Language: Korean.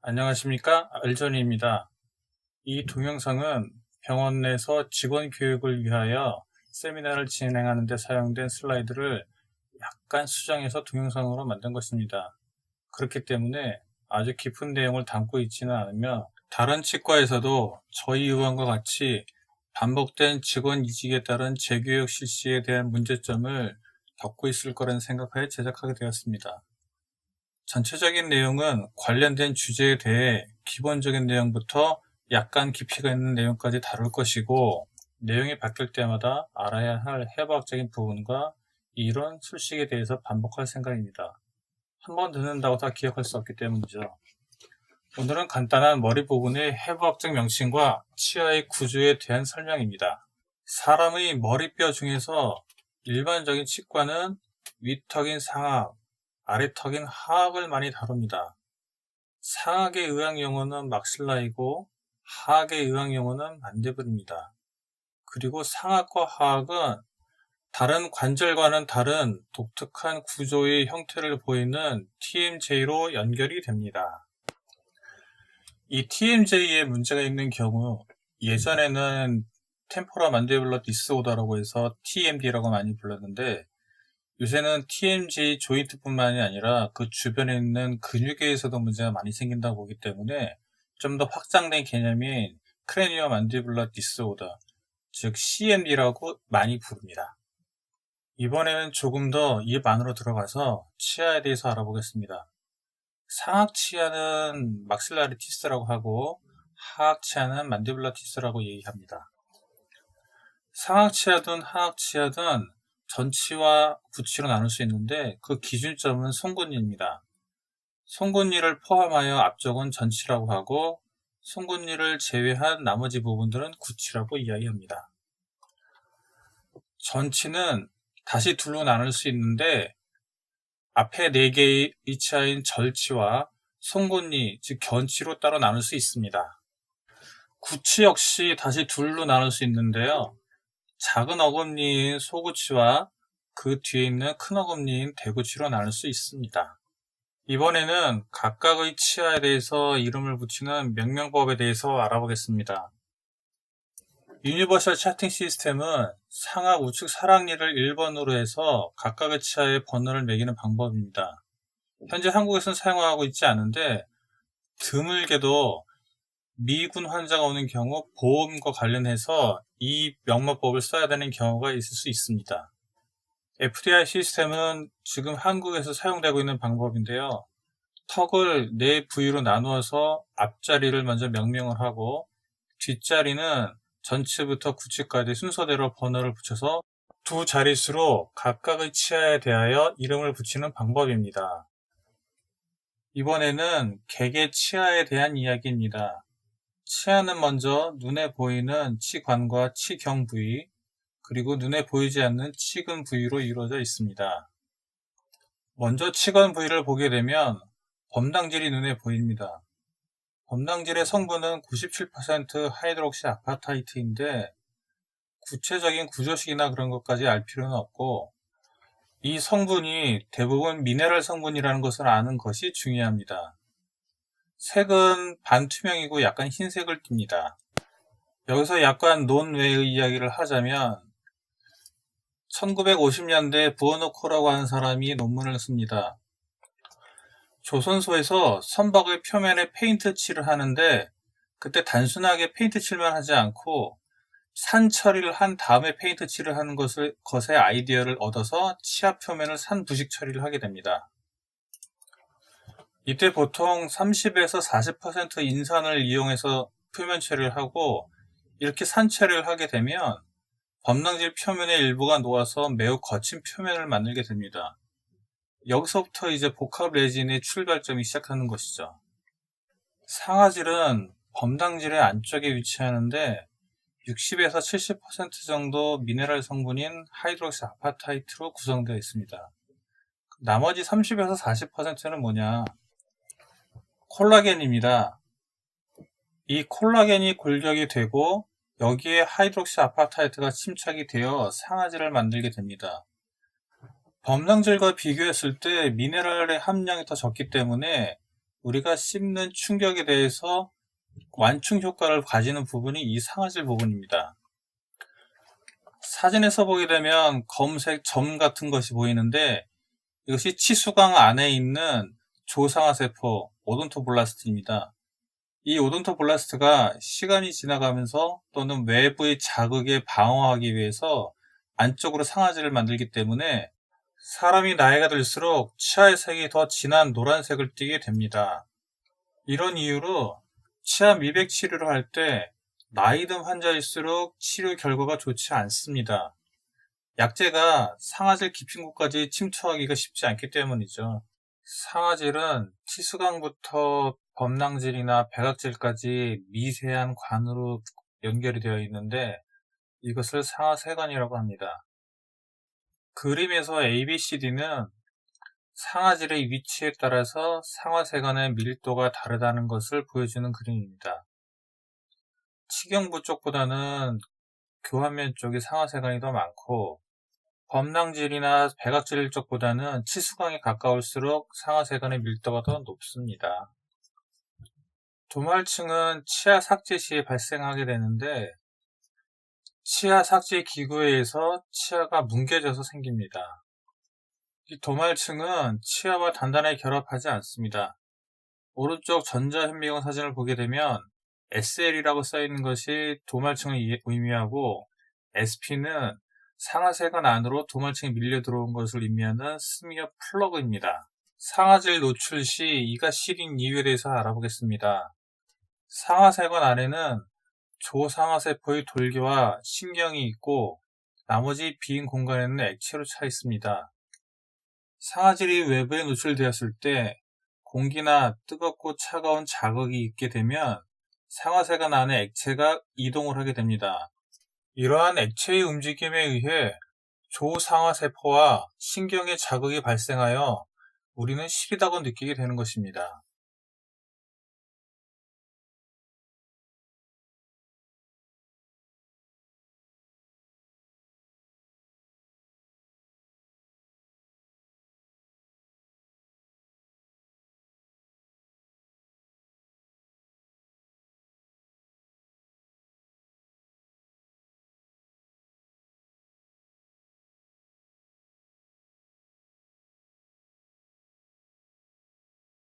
안녕하십니까, 알전입니다. 이 동영상은 병원 내에서 직원 교육을 위하여 세미나를 진행하는 데 사용된 슬라이드를 약간 수정해서 동영상으로 만든 것입니다. 그렇기 때문에 아주 깊은 내용을 담고 있지는 않으며 다른 치과에서도 저희 의원과 같이 반복된 직원 이직에 따른 재교육 실시에 대한 문제점을 겪고 있을 거라는 생각하에 제작하게 되었습니다. 전체적인 내용은 관련된 주제에 대해 기본적인 내용부터 약간 깊이가 있는 내용까지 다룰 것이고, 내용이 바뀔 때마다 알아야 할 해부학적인 부분과 이론, 술식에 대해서 반복할 생각입니다. 한 번 듣는다고 다 기억할 수 없기 때문이죠. 오늘은 간단한 머리 부분의 해부학적 명칭과 치아의 구조에 대한 설명입니다. 사람의 머리뼈 중에서 일반적인 치과는 윗턱인 상악, 아래턱인 하악을 많이 다룹니다. 상악의 의학 용어는 막실라이고 하악의 의학 용어는 만디블입니다. 그리고 상악과 하악은 다른 관절과는 다른 독특한 구조의 형태를 보이는 TMJ로 연결이 됩니다. 이 TMJ에 문제가 있는 경우, 예전에는 템포라 만디블러 디스오더라고 해서 TMD라고 많이 불렀는데, 요새는 TMJ 조인트뿐만이 아니라 그 주변에 있는 근육에서도 문제가 많이 생긴다고 보기 때문에 좀 더 확장된 개념인 크레니어 만디블러 디스오더, 즉 CMD라고 많이 부릅니다. 이번에는 조금 더 입 안으로 들어가서 치아에 대해서 알아보겠습니다. 상악 치아는 막실라리티스라고 하고 하악 치아는 만디블라티스라고 얘기합니다. 상악 치아든 하악 치아든 전치와 구치로 나눌 수 있는데 그 기준점은 송곳니입니다. 송곳니를 포함하여 앞쪽은 전치라고 하고 송곳니를 제외한 나머지 부분들은 구치라고 이야기합니다. 전치는 다시 둘로 나눌 수 있는데 앞에 4개의 치아인 절치와 송곳니, 즉 견치로 따로 나눌 수 있습니다. 구치 역시 다시 둘로 나눌 수 있는데요. 작은 어금니인 소구치와 그 뒤에 있는 큰 어금니인 대구치로 나눌 수 있습니다. 이번에는 각각의 치아에 대해서 이름을 붙이는 명명법에 대해서 알아보겠습니다. 유니버셜 차팅 시스템은 상악 우측 사랑니를 1번으로 해서 각각의 치아에 번호를 매기는 방법입니다. 현재 한국에서는 사용하고 있지 않은데 드물게도 미군 환자가 오는 경우 보험과 관련해서 이 명마법을 써야 되는 경우가 있을 수 있습니다. FDI 시스템은 지금 한국에서 사용되고 있는 방법인데요. 턱을 4부위로 나누어서 앞자리를 먼저 명명을 하고 뒷자리는 전치부터 구치까지 순서대로 번호를 붙여서 두 자릿수로 각각의 치아에 대하여 이름을 붙이는 방법입니다. 이번에는 개개 치아에 대한 이야기입니다. 치아는 먼저 눈에 보이는 치관과 치경 부위, 그리고 눈에 보이지 않는 치근 부위로 이루어져 있습니다. 먼저 치관 부위를 보게 되면 범당질이 눈에 보입니다. 범당질의 성분은 97% 하이드록시 아파타이트인데 구체적인 구조식이나 그런 것까지 알 필요는 없고 이 성분이 대부분 미네랄 성분이라는 것을 아는 것이 중요합니다. 색은 반투명이고 약간 흰색을 띱니다. 여기서 약간 논외의 이야기를 하자면 1950년대 부어노코라고 하는 사람이 논문을 씁니다. 조선소에서 선박의 표면에 페인트 칠을 하는데 그때 단순하게 페인트 칠만 하지 않고 산 처리를 한 다음에 페인트 칠을 하는 것의 아이디어를 얻어서 치아 표면을 산 부식 처리를 하게 됩니다. 이때 보통 30에서 40% 인산을 이용해서 표면 처리를 하고 이렇게 산 처리를 하게 되면 범당질 표면의 일부가 녹아서 매우 거친 표면을 만들게 됩니다. 여기서부터 이제 복합 레진의 출발점이 시작하는 것이죠. 상아질은 범당질의 안쪽에 위치하는데 60에서 70% 정도 미네랄 성분인 하이드록시 아파타이트로 구성되어 있습니다. 나머지 30에서 40%는 뭐냐? 콜라겐입니다. 이 콜라겐이 골격이 되고 여기에 하이드록시 아파타이트가 침착이 되어 상아질을 만들게 됩니다. 범당질과 비교했을 때 미네랄의 함량이 더 적기 때문에 우리가 씹는 충격에 대해서 완충 효과를 가지는 부분이 이 상아질 부분입니다. 사진에서 보게 되면 검색 점 같은 것이 보이는데 이것이 치수광 안에 있는 조상아세포 오돈토블라스트입니다. 이 오돈토블라스트가 시간이 지나가면서 또는 외부의 자극에 방어하기 위해서 안쪽으로 상아지를 만들기 때문에 사람이 나이가 들수록 치아의 색이 더 진한 노란색을 띠게 됩니다. 이런 이유로 치아 미백 치료를 할 때 나이 든 환자일수록 치료 결과가 좋지 않습니다. 약재가 상아질 깊은 곳까지 침투하기가 쉽지 않기 때문이죠. 상아질은 치수광부터 범낭질이나 백악질까지 미세한 관으로 연결이 되어 있는데 이것을 상아세관이라고 합니다. 그림에서 ABCD는 상아질의 위치에 따라서 상아세관의 밀도가 다르다는 것을 보여주는 그림입니다. 치경부 쪽보다는 교환면 쪽이 상아세관이 더 많고 범낭질이나 백악질 쪽보다는 치수광에 가까울수록 상아세관의 밀도가 더 높습니다. 도말층은 치아 삭제 시에 발생하게 되는데 치아 삭제 기구에 의해서 치아가 뭉개져서 생깁니다. 이 도말층은 치아와 단단하게 결합하지 않습니다. 오른쪽 전자현미경 사진을 보게 되면 SL이라고 써있는 것이 도말층을 의미하고 SP는 상아세관 안으로 도말층이 밀려 들어온 것을 의미하는 스미어 플러그입니다. 상아질 노출 시 이가 시린 이유에 대해서 알아보겠습니다. 상아세관 안에는 조상아세포의 돌기와 신경이 있고 나머지 빈 공간에는 액체로 차 있습니다. 상아질이 외부에 노출되었을 때 공기나 뜨겁고 차가운 자극이 있게 되면 상아세관 안에 액체가 이동을 하게 됩니다. 이러한 액체의 움직임에 의해 조상아세포와 신경의 자극이 발생하여 우리는 시리다고 느끼게 되는 것입니다.